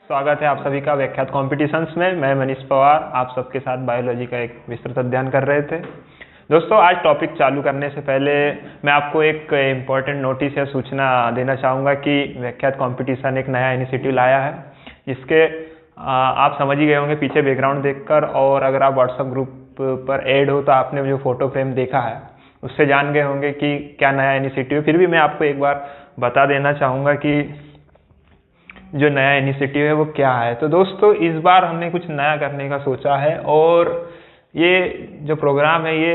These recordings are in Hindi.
स्वागत है आप सभी का व्याख्यात कॉम्पिटिशन्स में। मैं मनीष पवार आप सबके साथ बायोलॉजी का एक विस्तृत अध्ययन कर रहे थे। दोस्तों, आज टॉपिक चालू करने से पहले मैं आपको एक इम्पॉर्टेंट नोटिस या सूचना देना चाहूँगा कि व्याख्यात कॉम्पिटिशन एक नया इनिशिएटिव लाया है, जिसके आप समझ ही गए होंगे पीछे बैकग्राउंड देखकर, और अगर आप व्हाट्सएप ग्रुप पर ऐड हो तो आपने जो फोटो फ्रेम देखा है उससे जान गए होंगे कि क्या नया इनिशिएटिव। फिर भी मैं आपको एक बार बता देना चाहूँगा कि जो नया इनिशिएटिव है वो क्या है। तो दोस्तों, इस बार हमने कुछ नया करने का सोचा है, और ये जो प्रोग्राम है ये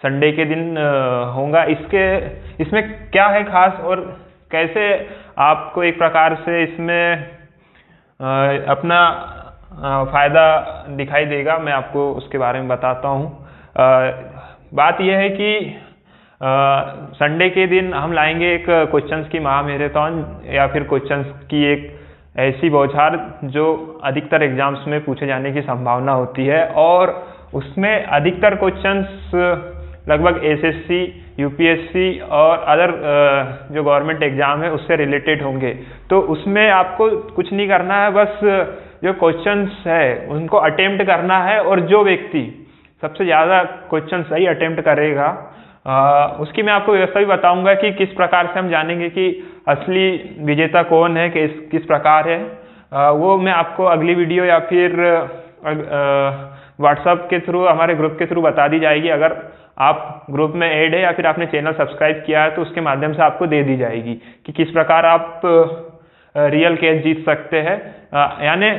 संडे के दिन होगा। इसमें क्या है खास और कैसे आपको एक प्रकार से इसमें अपना फ़ायदा दिखाई देगा, मैं आपको उसके बारे में बताता हूँ। बात यह है कि संडे के दिन हम लाएंगे एक क्वेश्चंस की महामैराथन, या फिर क्वेश्चंस की एक ऐसी बौछार जो अधिकतर एग्जाम्स में पूछे जाने की संभावना होती है, और उसमें अधिकतर क्वेश्चंस लगभग एसएससी, यूपीएससी और अदर जो गवर्नमेंट एग्जाम है उससे रिलेटेड होंगे। तो उसमें आपको कुछ नहीं करना है, बस जो क्वेश्चंस है उनको अटेम्प्ट करना है, और जो व्यक्ति सबसे ज़्यादा क्वेश्चन सही अटेम्प्ट करेगा उसकी मैं आपको व्यवस्था भी बताऊंगा कि किस प्रकार से हम जानेंगे कि असली विजेता कौन है, किस प्रकार है। वो मैं आपको अगली वीडियो या फिर व्हाट्सएप के थ्रू, हमारे ग्रुप के थ्रू बता दी जाएगी। अगर आप ग्रुप में ऐड है या फिर आपने चैनल सब्सक्राइब किया है तो उसके माध्यम से आपको दे दी जाएगी कि किस प्रकार आप रियल कैश जीत सकते हैं। यानी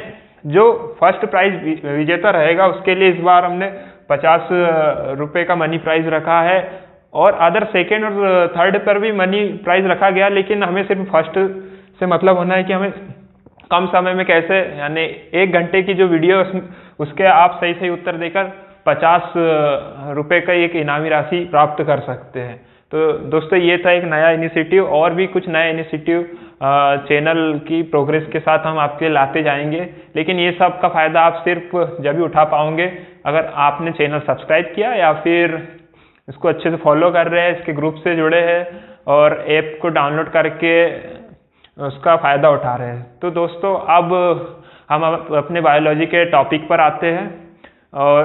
जो फर्स्ट प्राइज विजेता रहेगा उसके लिए इस बार हमने 50 रुपये का मनी प्राइज रखा है, और अदर सेकेंड और थर्ड पर भी मनी प्राइज रखा गया। लेकिन हमें सिर्फ फर्स्ट से मतलब होना है कि हमें कम समय में कैसे, यानी 1 घंटे की जो वीडियो उसके आप सही सही उत्तर देकर 50 रुपये का एक इनामी राशि प्राप्त कर सकते हैं। तो दोस्तों, ये था एक नया इनिशिएटिव, और भी कुछ नया इनिशिएटिव चैनल की प्रोग्रेस के साथ हम आपके लाते जाएंगे। लेकिन ये सब का फ़ायदा आप सिर्फ जब भी उठा पाओगे अगर आपने चैनल सब्सक्राइब किया या फिर इसको अच्छे से फॉलो कर रहे हैं, इसके ग्रुप से जुड़े हैं और ऐप को डाउनलोड करके उसका फ़ायदा उठा रहे हैं। तो दोस्तों, अब हम अपने बायोलॉजी के टॉपिक पर आते हैं। और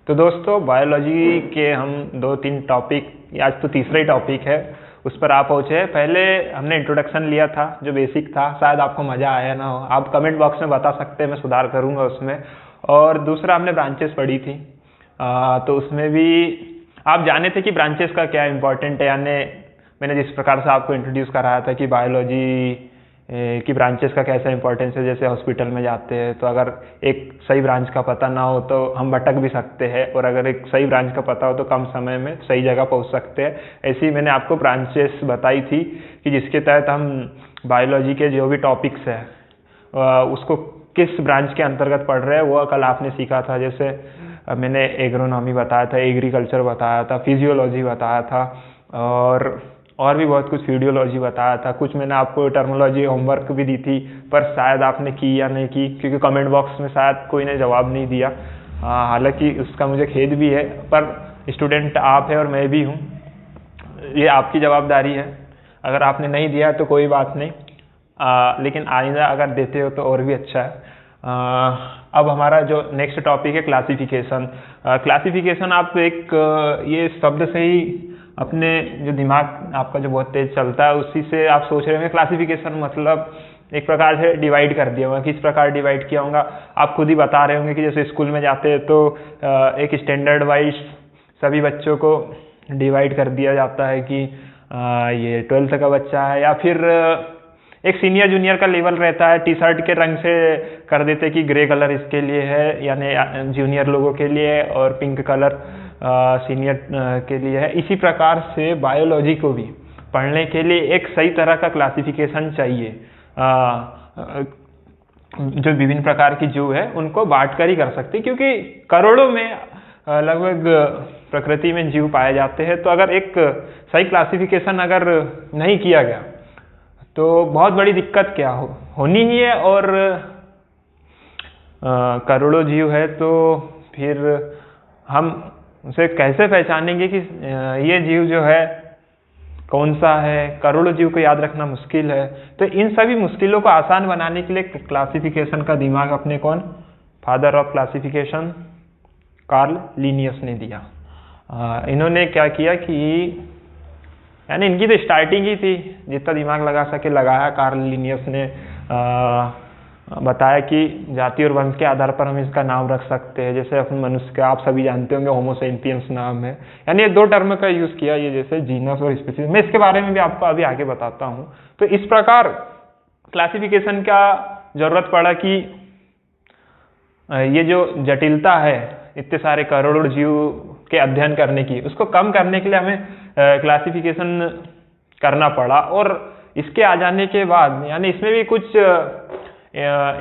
तो दोस्तों, बायोलॉजी के हम 2-3 टॉपिक, आज तो तीसरा ही टॉपिक है, उस पर आप पहुँचे हैं। पहले हमने इंट्रोडक्शन लिया था जो बेसिक था, शायद आपको मज़ा आया ना हो, आप कमेंट बॉक्स में बता सकते हैं, मैं सुधार करूँगा उसमें। और दूसरा हमने ब्रांचेस पढ़ी थी, तो उसमें भी आप जाने थे कि ब्रांचेस का क्या इम्पोर्टेंट है। यानी मैंने जिस प्रकार से आपको इंट्रोड्यूस कराया था कि बायोलॉजी की ब्रांचेस का कैसा इंपॉर्टेंस है। जैसे हॉस्पिटल में जाते हैं तो अगर एक सही ब्रांच का पता ना हो तो हम भटक भी सकते हैं, और अगर एक सही ब्रांच का पता हो तो कम समय में सही जगह पहुंच सकते हैं। ऐसी मैंने आपको ब्रांचेस बताई थी कि जिसके तहत हम बायोलॉजी के जो भी टॉपिक्स है उसको किस ब्रांच के अंतर्गत पढ़ रहे हैं वो कल आपने सीखा था। जैसे मैंने एग्रोनॉमी बताया था, एग्रीकल्चर बताया था, फिजियोलॉजी बताया था, और भी बहुत कुछ, वीडियोलॉजी बताया था। कुछ मैंने आपको टर्मोलॉजी होमवर्क भी दी थी, पर शायद आपने की या नहीं की, क्योंकि कमेंट बॉक्स में शायद कोई ने जवाब नहीं दिया। हालांकि उसका मुझे खेद भी है, पर स्टूडेंट आप है और मैं भी हूँ, ये आपकी जवाबदारी है। अगर आपने नहीं दिया तो कोई बात नहीं, लेकिन आइंदा अगर देते हो तो और भी अच्छा है। अब हमारा जो नेक्स्ट टॉपिक है क्लासिफिकेशन। क्लासिफिकेशन आप एक ये शब्द से ही अपने जो दिमाग आपका जो बहुत तेज चलता है उसी से आप सोच रहे होंगे क्लासिफिकेशन मतलब एक प्रकार से डिवाइड कर दिया होगा। किस प्रकार डिवाइड किया होगा आप खुद ही बता रहे होंगे कि जैसे स्कूल में जाते हैं तो एक स्टैंडर्ड वाइज सभी बच्चों को डिवाइड कर दिया जाता है कि ये 12th का बच्चा है, या फिर एक सीनियर जूनियर का लेवल रहता है, टी शर्ट के रंग से कर देते कि ग्रे कलर इसके लिए है, यानी जूनियर लोगों के लिए, और पिंक कलर सीनियर के लिए है। इसी प्रकार से बायोलॉजी को भी पढ़ने के लिए एक सही तरह का क्लासिफिकेशन चाहिए। जो विभिन्न प्रकार की जीव है उनको बांट कर ही कर सकते, क्योंकि करोड़ों में लगभग प्रकृति में जीव पाए जाते हैं। तो अगर एक सही क्लासिफिकेशन अगर नहीं किया गया तो बहुत बड़ी दिक्कत क्या होनी ही है। और करोड़ों जीव है तो फिर हम उसे कैसे पहचानेंगे कि ये जीव जो है कौन सा है, करोड़ों जीव को याद रखना मुश्किल है। तो इन सभी मुश्किलों को आसान बनाने के लिए क्लासिफिकेशन का दिमाग अपने कौन, father of classification Karl Linnaeus ने दिया। इन्होंने क्या किया कि यानी इनकी तो स्टार्टिंग ही थी, जितना दिमाग लगा सके लगाया। कार्ल लिनियस ने बताया कि जाति और वंश के आधार पर हम इसका नाम रख सकते हैं। जैसे अपन मनुष्य का आप सभी जानते होंगे होमो सेपियंस नाम है, यानी ये 2 टर्म का यूज किया, ये जैसे जीनस और स्पीसीज। मैं इसके बारे में भी आपको अभी आगे बताता हूँ। तो इस प्रकार क्लासिफिकेशन का जरूरत पड़ा कि ये जो जटिलता है इतने सारे करोड़ों जीव के अध्ययन करने की, उसको कम करने के लिए हमें क्लासिफिकेशन करना पड़ा। और इसके आ जाने के बाद यानी इसमें भी कुछ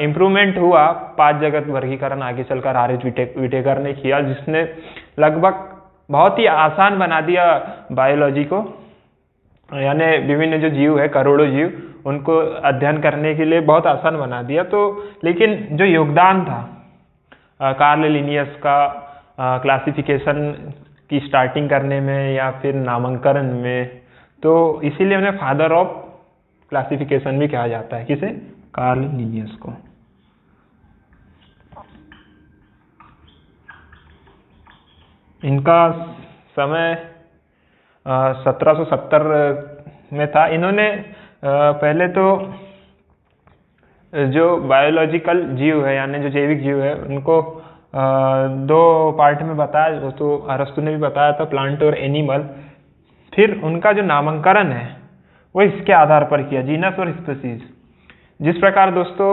इम्प्रूवमेंट हुआ। 5 जगत वर्गीकरण आगे चलकर आर.एच. विटेकर ने किया, जिसने लगभग बहुत ही आसान बना दिया बायोलॉजी को। यानी विभिन्न जो जीव है, करोड़ों जीव, उनको अध्ययन करने के लिए बहुत आसान बना दिया। तो लेकिन जो योगदान था कार्ल लिनियस का क्लासिफिकेशन की स्टार्टिंग करने में या फिर नामकरण में, तो इसीलिए उन्हें फादर ऑफ क्लासिफिकेशन भी कहा जाता है। किसे? कार्ल लिनियस को। इनका समय 1770 में था। इन्होंने पहले तो जो बायोलॉजिकल जीव है यानी जो जैविक जीव है उनको 2 पार्ट में बताया, वो तो अरस्तु ने भी बताया था, प्लांट और एनिमल। फिर उनका जो नामकरण है वो इसके आधार पर किया, जीनस और स्पीसीज। जिस प्रकार दोस्तों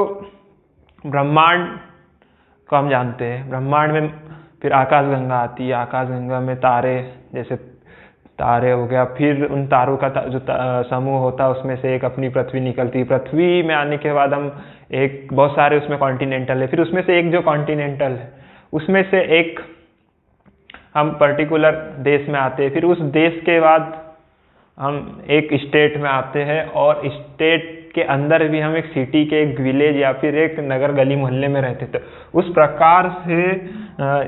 ब्रह्मांड को हम जानते हैं, ब्रह्मांड में फिर आकाशगंगा आती है, आकाशगंगा में तारे, जैसे तारे हो गया, फिर उन तारों का जो समूह होता है उसमें से एक अपनी पृथ्वी निकलती है। पृथ्वी में आने के बाद हम एक बहुत सारे उसमें कॉन्टिनेंटल है, फिर उसमें से एक जो कॉन्टिनेंटल है उसमें से एक हम पर्टिकुलर देश में आते हैं, फिर उस देश के बाद हम एक स्टेट में आते हैं, और स्टेट के अंदर भी हम एक सिटी के एक विलेज या फिर एक नगर गली मोहल्ले में रहते थे। उस प्रकार से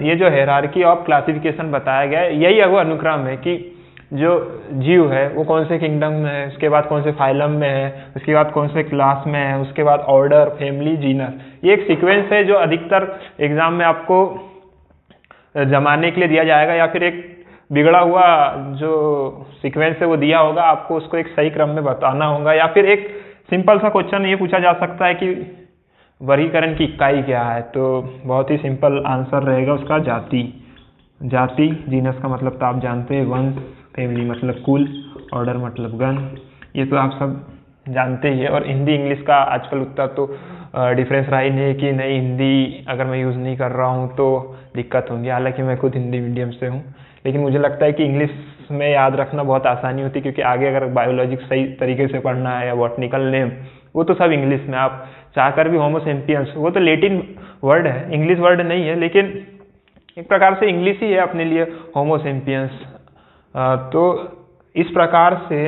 ये जो हायरार्की ऑफ क्लासिफिकेशन बताया गया है, यही वो अनुक्रम है कि जो जीव है वो कौन से किंगडम में है, उसके बाद कौन से फाइलम में है, उसके बाद कौन से क्लास में है, उसके बाद ऑर्डर, फैमिली, जीनस। ये एक सीक्वेंस है जो अधिकतर एग्जाम में आपको जमाने के लिए दिया जाएगा, या फिर एक बिगड़ा हुआ जो सीक्वेंस है वो दिया होगा, आपको उसको एक सही क्रम में बताना होगा। या फिर एक सिंपल सा क्वेश्चन ये पूछा जा सकता है कि वर्गीकरण की इकाई क्या है, तो बहुत ही सिंपल आंसर रहेगा उसका जाति। जाति, जीनस का मतलब तो आप जानते हैं वंश, फैमिली मतलब कुल, ऑर्डर मतलब गण, ये तो आप सब जानते ही है। और हिंदी इंग्लिश का आजकल उतना तो डिफरेंस रहा ही नहीं है कि नहीं हिंदी अगर मैं यूज़ नहीं कर रहा हूँ तो दिक्कत होंगी। हालांकि मैं खुद हिंदी मीडियम से हूँ, लेकिन मुझे लगता है कि इंग्लिश में याद रखना बहुत आसानी होती है, क्योंकि आगे अगर बायोलॉजी सही तरीके से पढ़ना है या बॉटनिकल नेम, वो तो सब इंग्लिश में। आप चाहकर भी होमो सेपियंस, वो तो लैटिन वर्ड है, इंग्लिश वर्ड नहीं है, लेकिन एक प्रकार से इंग्लिश ही है अपने लिए होमो सेपियंस। तो इस प्रकार से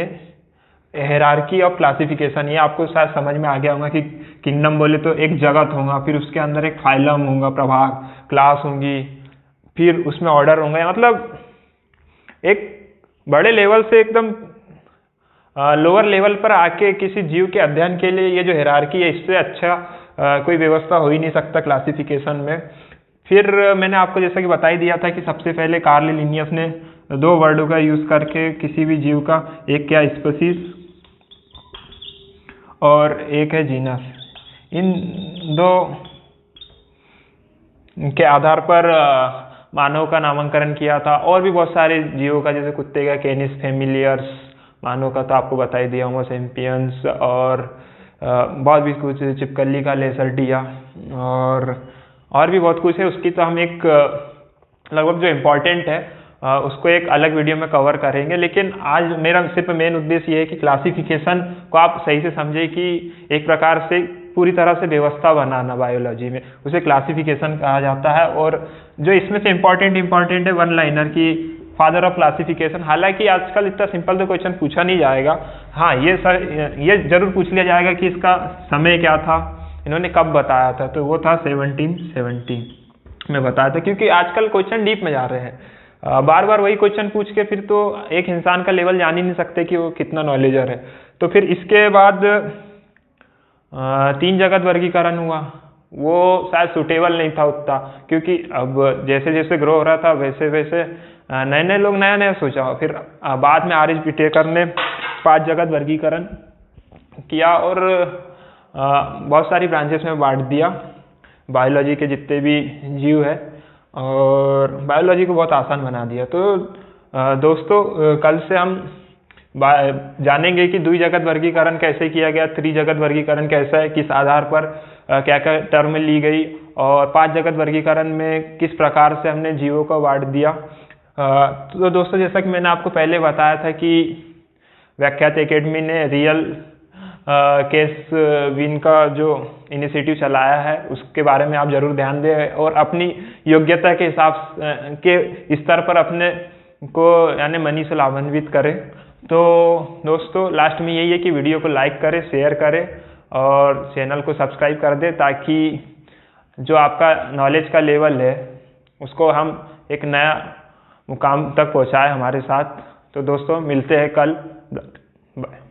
हायरार्की ऑफ क्लासिफिकेशन, ये आपको शायद समझ में आ गया होगा कि किंगडम बोले तो एक जगत होगा, फिर उसके अंदर एक फाइलम होगा, प्रभाग, क्लास होंगी, फिर उसमें ऑर्डर होंगे। मतलब एक बड़े लेवल से एकदम लोअर लेवल पर आके किसी जीव के अध्ययन के लिए ये जो हायरार्की है, इससे अच्छा कोई व्यवस्था हो ही नहीं सकता क्लासिफिकेशन में। फिर मैंने आपको जैसा कि बता ही दिया था कि सबसे पहले कार्ल लिनियस ने 2 वर्डों का यूज करके किसी भी जीव का, एक क्या स्पीसीज और एक है जीनस, इन 2 के आधार पर मानव का नामकरण किया था। और भी बहुत सारे जीवों का, जैसे कुत्ते का कैनिस फैमिलियर्स, मानव का तो आपको बता ही दिया होमो सेपियंस, और बहुत भी कुछ, चिपकली का लेसर्टिया, और भी बहुत कुछ है। उसकी तो हम एक लगभग जो इम्पोर्टेंट है उसको एक अलग वीडियो में कवर करेंगे। लेकिन आज मेरा सिर्फ मेन उद्देश्य ये है कि क्लासिफिकेशन को आप सही से समझे कि एक प्रकार से पूरी तरह से व्यवस्था बनाना बायोलॉजी में, उसे क्लासिफिकेशन कहा जाता है। और जो इसमें से इम्पोर्टेंट है वन लाइनर की फादर ऑफ क्लासिफिकेशन। हालांकि आजकल इतना सिंपल तो क्वेश्चन पूछा नहीं जाएगा। हाँ, ये जरूर पूछ लिया जाएगा कि इसका समय क्या था, इन्होंने कब बताया था, तो वो था 1770 में बताया था। क्योंकि आजकल क्वेश्चन डीप में जा रहे हैं, बार बार वही क्वेश्चन पूछ के फिर तो एक इंसान का लेवल जान ही नहीं सकते कि वो कितना नॉलेजर है। तो फिर इसके बाद 3 जगत वर्गीकरण हुआ, वो शायद सूटेबल नहीं था उतना, क्योंकि अब जैसे जैसे ग्रो हो रहा था वैसे वैसे नए नए लोग नया नया सोचा। फिर बाद में आर एच विटेकर ने 5 जगत वर्गीकरण किया और बहुत सारी ब्रांचेस में बांट दिया बायोलॉजी के जितने भी जीव है, और बायोलॉजी को बहुत आसान बना दिया। तो दोस्तों कल से हम जानेंगे कि द्विजगत वर्गीकरण कैसे किया गया, 3 जगत वर्गीकरण कैसा है, किस आधार पर क्या क्या टर्म ली गई, और 5 जगत वर्गीकरण में किस प्रकार से हमने जीवों को बांट दिया। तो दोस्तों जैसा कि मैंने आपको पहले बताया था कि व्याख्यात एकेडमी ने रियल केस विन का जो इनिशिएटिव चलाया है उसके बारे में आप जरूर ध्यान दें और अपनी योग्यता के हिसाब के स्तर पर अपने को यानी मनी से लाभान्वित करें। तो दोस्तों लास्ट में यही है कि वीडियो को लाइक करें, शेयर करें और चैनल को सब्सक्राइब कर दें, ताकि जो आपका नॉलेज का लेवल है उसको हम एक नया मुकाम तक पहुंचाएं हमारे साथ। तो दोस्तों मिलते हैं कल, बाय।